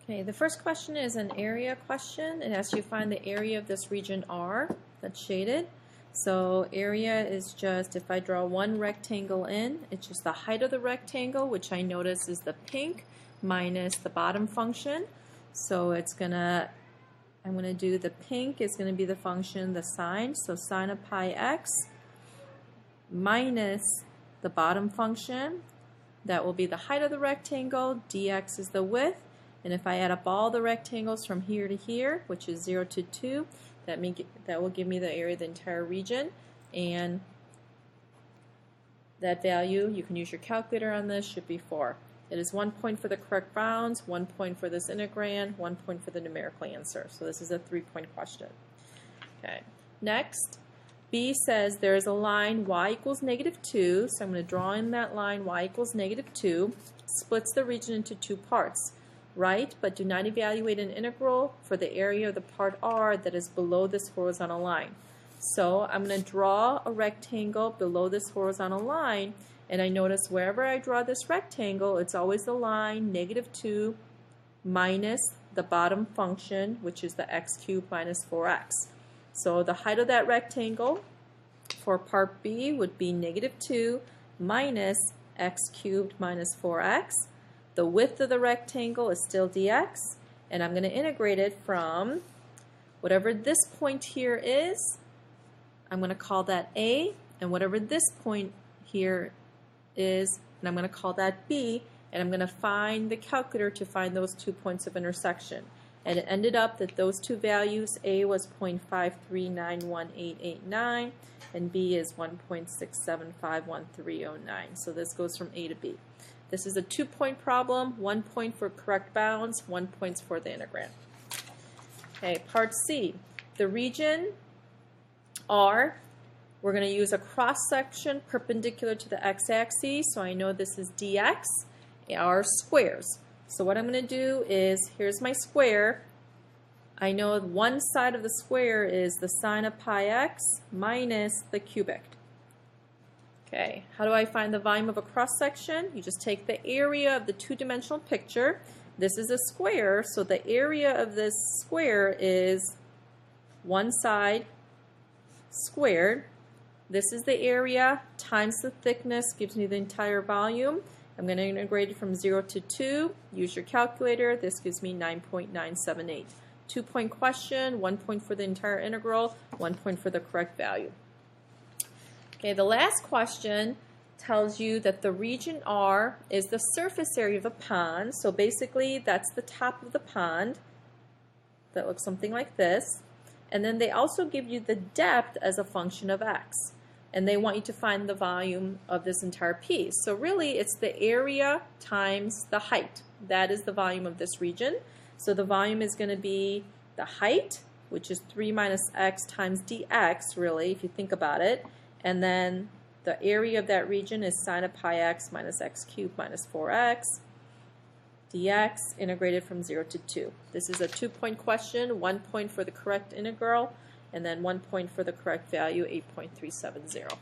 Okay, the first question is an area question. It asks you to find the area of this region R that's shaded. So area is just, if I draw one rectangle in, it's just the height of the rectangle, which I notice is the pink, minus the bottom function. So it's gonna, I'm gonna do the pink is gonna be the function, the sine, so sine of pi x minus the bottom function. That will be the height of the rectangle, dx is the width. And if I add up all the rectangles from here to here, which is 0 to 2, that will give me the area of the entire region. And that value, you can use your calculator on this, should be 4. It is 1 point for the correct bounds, 1 point for this integrand, 1 point for the numerical answer. So this is a 3-point question. Okay. Next, B says there is a line y equals -2, so I'm going to draw in that line y equals -2, splits the region into 2 parts. Right, but do not evaluate an integral for the area of the part R that is below this horizontal line. So I'm going to draw a rectangle below this horizontal line, and I notice wherever I draw this rectangle, it's always the line -2 minus the bottom function, which is the x cubed minus 4x. So the height of that rectangle for part B would be -2 minus x cubed minus 4x. The width of the rectangle is still dx, and I'm going to integrate it from whatever this point here is, I'm going to call that A, and whatever this point here is, and I'm going to call that B, and I'm going to find the calculator to find those 2 points of intersection. And it ended up that those two values, A was 0.5391889, and B is 1.67511309. So this goes from A to B. This is a 2-point problem, 1 point for correct bounds, 1 point for the integrand. Okay, part C. The region R, we're going to use a cross-section perpendicular to the x-axis, so I know this is dx, R squares. So what I'm going to do is, here's my square. I know one side of the square is the sine of pi x minus the cubic. Okay, how do I find the volume of a cross-section? You just take the area of the two-dimensional picture. This is a square, so the area of this square is one side squared. This is the area times the thickness gives me the entire volume. I'm going to integrate it from 0 to 2. Use your calculator. This gives me 9.978. 2-point question, 1 point for the entire integral, 1 point for the correct value. Okay, the last question tells you that the region R is the surface area of a pond. So basically, that's the top of the pond. That looks something like this. And then they also give you the depth as a function of x. And they want you to find the volume of this entire piece. So really, it's the area times the height. That is the volume of this region. So the volume is going to be the height, which is 3 minus x times dx, really, if you think about it. And then the area of that region is sine of pi x minus x cubed minus 4x dx, integrated from 0 to 2. This is a 2-point question, 1 point for the correct integral, and then 1 point for the correct value, 8.370.